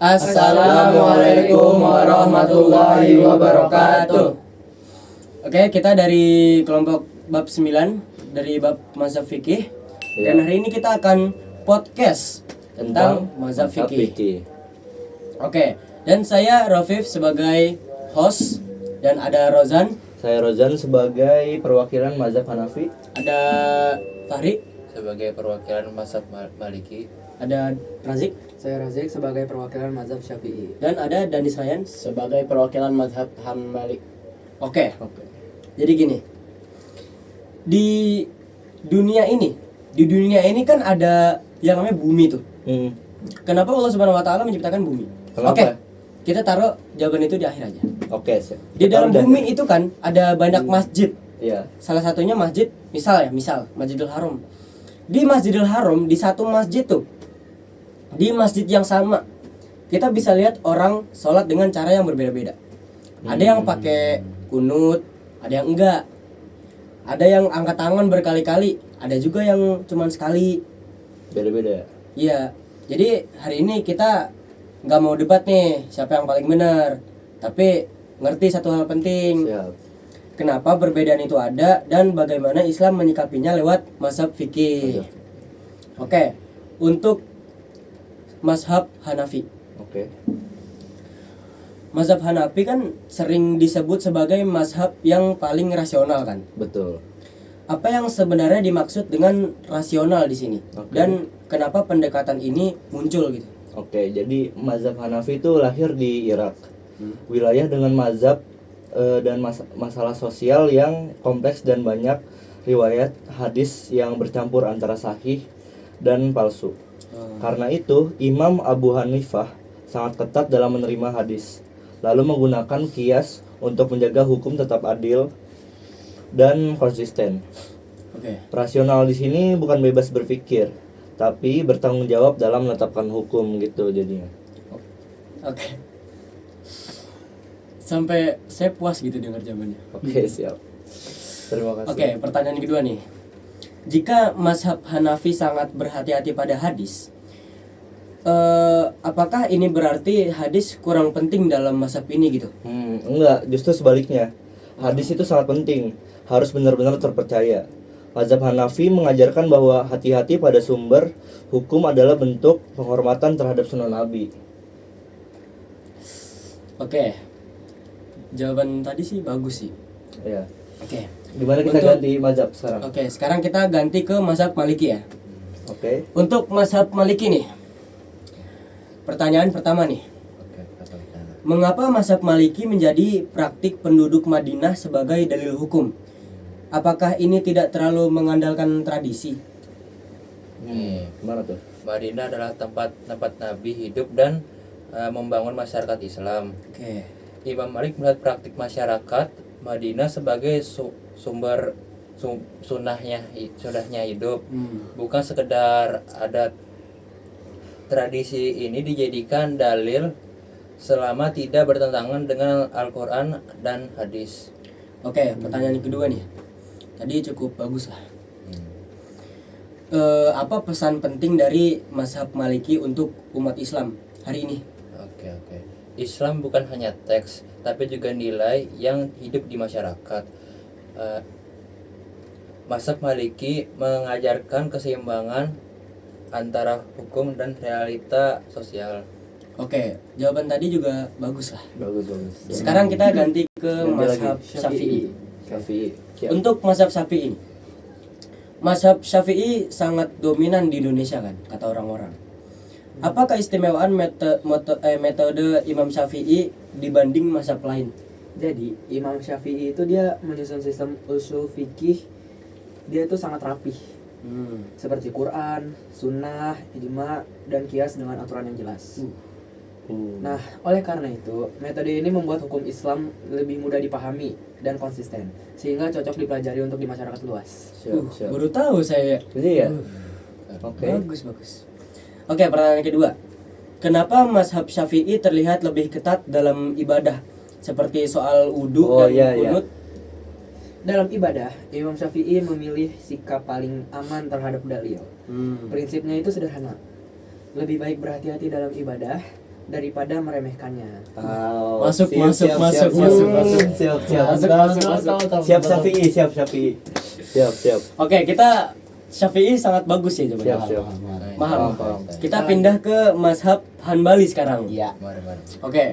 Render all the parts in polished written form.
Assalamualaikum warahmatullahi wabarakatuh. Oke, kita dari kelompok bab 9 dari bab mazhab fikih. Dan hari ini kita akan podcast tentang mazhab fikih. Oke, dan saya Rafif sebagai host dan ada Rozan. Saya Rozan sebagai perwakilan mazhab Hanafi. Ada Fahri sebagai perwakilan mazhab Maliki. Ada Razik. Saya Razik sebagai perwakilan mazhab Syafi'i. Dan ada Danis Ryan sebagai perwakilan mazhab Hambali. Oke. Jadi gini. Di dunia ini kan ada yang namanya bumi tuh. Kenapa Allah Subhanahu wa taala menciptakan bumi? Oke. Kita taruh jawaban itu di akhir aja. Oke. Di dalam bumi itu kan ada banyak masjid. Iya. Salah satunya masjid, misal Masjidil Haram. Di Masjidil Haram, di satu masjid tuh, di masjid yang sama, kita bisa lihat orang sholat dengan cara yang berbeda-beda. Ada yang pakai kunut, ada yang enggak. Ada yang angkat tangan berkali-kali, ada juga yang cuman sekali. Beda-beda. Iya. Jadi hari ini kita nggak mau debat nih siapa yang paling benar, tapi ngerti satu hal penting. Siap. Kenapa perbedaan itu ada dan bagaimana Islam menyikapinya lewat mazhab fikih. Oke, untuk mazhab Hanafi. Oke. Mazhab Hanafi kan sering disebut sebagai mazhab yang paling rasional kan. Betul. Apa yang sebenarnya dimaksud dengan rasional di sini? Oke. Dan kenapa pendekatan ini muncul gitu? Oke, jadi mazhab Hanafi itu lahir di Irak. Wilayah dengan mazhab dan masalah sosial yang kompleks dan banyak riwayat hadis yang bercampur antara sahih dan palsu. Karena itu, Imam Abu Hanifah sangat ketat dalam menerima hadis, lalu menggunakan qiyas untuk menjaga hukum tetap adil dan konsisten. Oke. Rasional di sini bukan bebas berpikir, tapi bertanggung jawab dalam menetapkan hukum gitu jadinya. Oke. Sampai saya puas gitu dengar jawabannya. Oke, siap. Terima kasih. Oke, pertanyaan kedua nih. Jika mazhab Hanafi sangat berhati-hati pada hadis, apakah ini berarti hadis kurang penting dalam mazhab ini gitu? Enggak, justru sebaliknya. Hadis itu sangat penting, harus benar-benar terpercaya. Mazhab Hanafi mengajarkan bahwa hati-hati pada sumber hukum adalah bentuk penghormatan terhadap sunnah Nabi. Oke. Jawaban tadi sih bagus sih. Ya. Oke. Gimana kita ganti mazhab sekarang? Oke, sekarang kita ganti ke mazhab Maliki ya. Oke. Untuk mazhab Maliki nih. Pertanyaan pertama nih. Mengapa mazhab Maliki menjadi praktik penduduk Madinah sebagai dalil hukum? Apakah ini tidak terlalu mengandalkan tradisi? Gimana tuh? Madinah adalah tempat Nabi hidup dan membangun masyarakat Islam. Oke. Imam Malik melihat praktik masyarakat Madinah sebagai sumber sunnahnya hidup, bukan sekedar adat. Tradisi ini dijadikan dalil selama tidak bertentangan dengan Al-Quran dan hadis. Oke, pertanyaan yang kedua nih. Tadi cukup bagus lah. Apa pesan penting dari mazhab Maliki untuk umat Islam hari ini? Oke. Islam bukan hanya teks, tapi juga nilai yang hidup di masyarakat. Mazhab Maliki mengajarkan keseimbangan antara hukum dan realita sosial. Oke, jawaban tadi juga bagus lah. Bagus. Sekarang kita ganti ke Ganti mazhab lagi. Syafi'i. Siap. Untuk mazhab Syafi'i ini, mazhab Syafi'i sangat dominan di Indonesia kan, kata orang-orang. Apa keistimewaan metode Imam Syafi'i dibanding mazhab lain? Jadi Imam Syafi'i itu dia menyusun sistem usul fikih. Dia itu sangat rapih. Seperti Quran, Sunnah, Ijma, dan Qiyas dengan aturan yang jelas. Nah, oleh karena itu, metode ini membuat hukum Islam lebih mudah dipahami dan konsisten, sehingga cocok dipelajari untuk di masyarakat luas. Siap. Baru tahu saya. Jadi ya. Oke. Bagus. Oke, pertanyaan kedua. Kenapa mazhab Syafi'i terlihat lebih ketat dalam ibadah? Seperti soal wudu dan kunut. Dalam ibadah, Imam Syafi'i memilih sikap paling aman terhadap dalil. Prinsipnya itu sederhana. Lebih baik berhati-hati dalam ibadah daripada meremehkannya. Masuk. Siap. Oke, kita Syafi'i sangat bagus ya coba. Siap. Paham. Kita pindah ke mazhab Hanbali sekarang. Iya. Mari. Oke.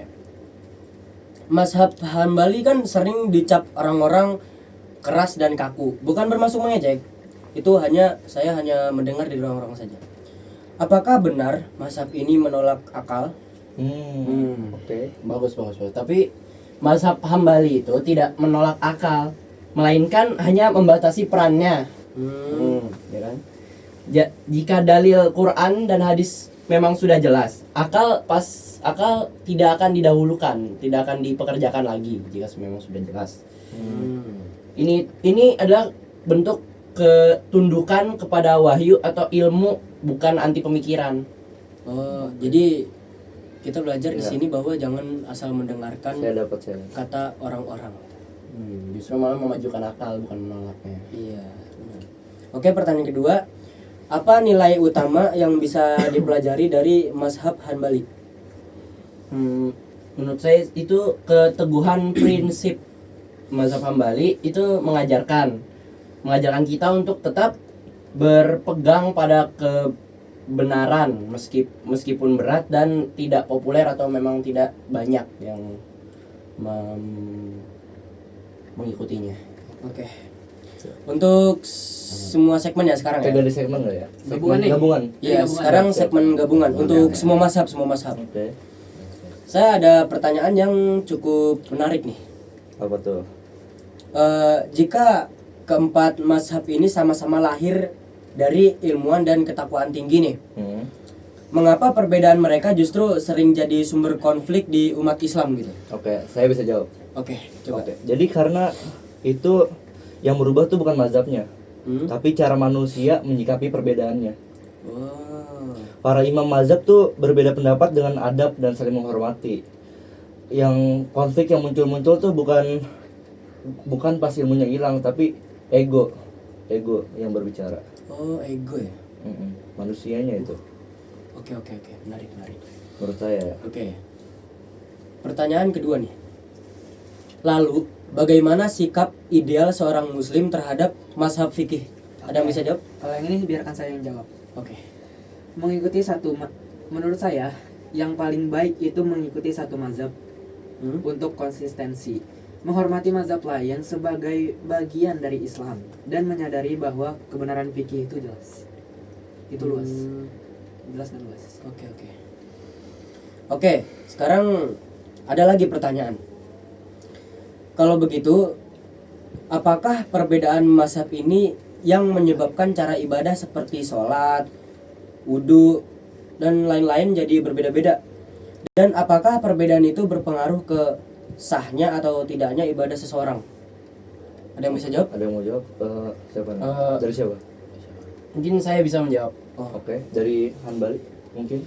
Mazhab Hanbali kan sering dicap orang-orang keras dan kaku. Bukan bermaksud mengejek. Itu saya hanya mendengar dari orang-orang saja. Apakah benar mazhab ini menolak akal? Oke. Bagus. Tapi mazhab Hambali itu tidak menolak akal, melainkan hanya membatasi perannya. Ya kan? Jika dalil Quran dan hadis memang sudah jelas, akal tidak akan didahulukan, tidak akan dipekerjakan lagi jika memang sudah jelas. Ini adalah bentuk ketundukan kepada wahyu atau ilmu, bukan anti pemikiran. Oh, jadi kita belajar di Iya. sini bahwa jangan asal mendengarkan Saya dapat. kata orang-orang. Justru malah memajukan akal, bukan menolaknya. Iya. Benar. Oke, pertanyaan kedua, apa nilai utama yang bisa dipelajari dari mazhab Hanbali? Menurut saya itu keteguhan prinsip mazhab Hambali itu mengajarkan kita untuk tetap berpegang pada kebenaran meskipun berat dan tidak populer atau memang tidak banyak yang mengikutinya. Oke. Untuk semua segmen ya sekarang ya. Dari segmen nggak ya? Gabungan nih. Gabungan. Iya, sekarang segmen gabungan untuk semua mazhab. Oke. Saya ada pertanyaan yang cukup menarik nih. Apa tuh? Jika keempat mazhab ini sama-sama lahir dari ilmuwan dan ketakwaan tinggi nih, mengapa perbedaan mereka justru sering jadi sumber konflik di umat Islam gitu? Oke, saya bisa jawab. Oke, coba. Oke. Jadi karena itu yang merubah tuh bukan mazhabnya, tapi cara manusia menyikapi perbedaannya. Oh. Para imam mazhab tuh berbeda pendapat dengan adab dan saling menghormati. Yang konflik yang muncul tuh bukan pas ilmunya hilang, tapi ego yang berbicara. Oh, ego ya. Manusianya itu, Oke, menarik. menurut saya. Oke. Pertanyaan kedua nih. Lalu, bagaimana sikap ideal seorang muslim terhadap mazhab fikih? Ada yang bisa jawab? Kalau yang ini biarkan saya yang jawab. Oke. Mengikuti menurut saya yang paling baik itu mengikuti satu mazhab untuk konsistensi, menghormati mazhab lain sebagai bagian dari Islam dan menyadari bahwa kebenaran fikih itu jelas. Itu luas. Jelas dan luas. Oke, sekarang ada lagi pertanyaan. Kalau begitu, apakah perbedaan mazhab ini yang menyebabkan cara ibadah seperti sholat, wudhu, dan lain-lain jadi berbeda-beda? Dan apakah perbedaan itu berpengaruh ke sahnya atau tidaknya ibadah seseorang? Ada yang bisa jawab? Ada yang mau jawab? Siapa? Dari siapa? Mungkin saya bisa menjawab. Oke, dari Hanbali mungkin.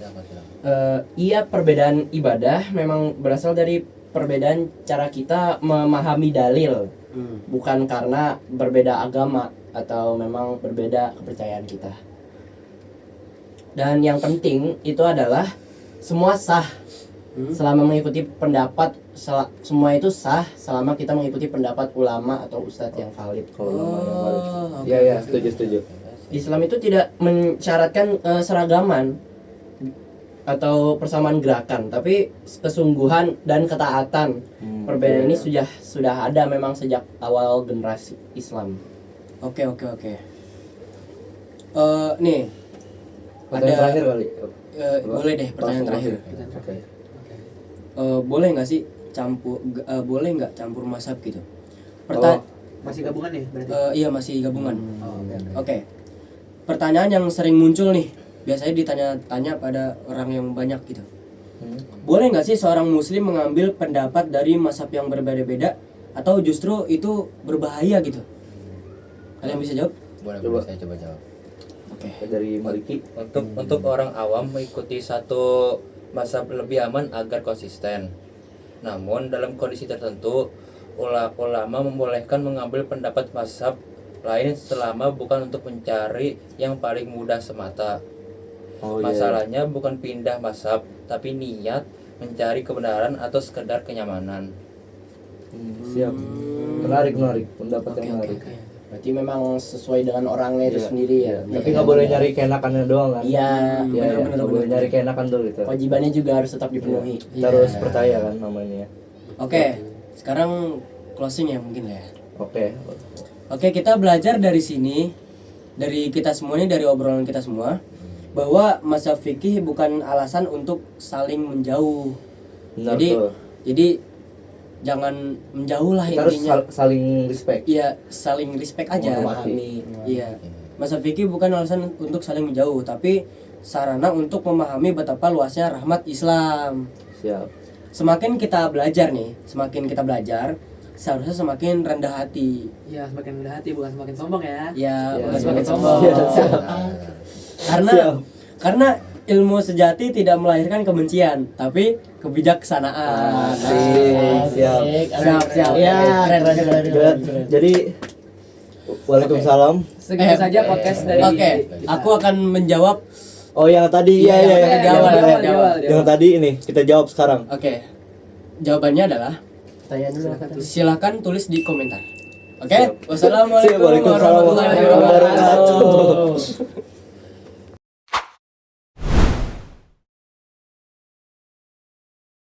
Iya, perbedaan ibadah memang berasal dari perbedaan cara kita memahami dalil, bukan karena berbeda agama atau memang berbeda kepercayaan kita. Dan yang penting itu adalah semua sah selama mengikuti pendapat, semua itu sah selama kita mengikuti pendapat ulama atau ustadz yang valid. Kalau nama yang valid. oke, Iya, oke. setuju. Islam itu tidak mensyaratkan seragaman atau persamaan gerakan, tapi kesungguhan dan ketaatan. Perbedaan ini sudah ada memang sejak awal generasi Islam. Oke. Nih, Pertanyaan terakhir kali. boleh deh pertanyaan terakhir. Oke. Boleh nggak sih boleh nggak campur mazhab gitu? Masih gabungan ya berarti? Iya, masih gabungan. Oke. Oke. Pertanyaan yang sering muncul nih, biasanya ditanya-tanya pada orang yang banyak gitu. Boleh nggak sih seorang muslim mengambil pendapat dari mazhab yang berbeda-beda, atau justru itu berbahaya gitu? Ada yang bisa jawab? Boleh, Coba. saya coba jawab. Oke. Dari Maliki. Untuk orang awam mengikuti satu mazhab lebih aman agar konsisten. Namun dalam kondisi tertentu ulama membolehkan mengambil pendapat mazhab lain selama bukan untuk mencari yang paling mudah semata. Oh, iya. Masalahnya bukan pindah mazhab, tapi niat mencari kebenaran atau sekedar kenyamanan. Siap. Menarik pendapat Oke, yang oke, menarik. oke. Berarti memang sesuai dengan orangnya itu Iya. sendiri ya. Tapi nggak boleh nyari keenakannya doang kan? Iya, Iya, bener, nggak boleh nyari keenakan tuh gitu. kewajibannya juga harus tetap dipenuhi. Kita harus percaya kan namanya. Oke, sekarang closing ya mungkin ya. Oke. Oke, kita belajar dari sini, dari kita semua ini, dari obrolan kita semua, bahwa mazhab fikih bukan alasan untuk saling menjauh. Benar Jadi, tuh. jadi jangan menjauh lah Kita harus intinya. saling respect. Iya, saling respect aja. Menghormati. Iya. Mazhab fikih bukan alasan untuk saling menjauh, tapi sarana untuk memahami betapa luasnya rahmat Islam. Siap. Semakin kita belajar nih, seharusnya semakin rendah hati. Ya, semakin rendah hati bukan semakin sombong ya. Ya, Ya, bukan siap. semakin sombong. Siap. Karena ilmu sejati tidak melahirkan kebencian, tapi kebijaksanaan. Siap. Siap. Ya, keren. Jadi Waalaikumsalam. Segitu saja podcast dari Oke, kita. aku akan menjawab. Oh yang tadi Iya, iya. yang jawab. Yang tadi ini kita jawab sekarang. Oke, jawabannya adalah Tanya dulu apa tadi? silakan tulis di komentar. Oke, Siap. wassalamualaikum Waalaikumsalam warahmatullahi wabarakatuh.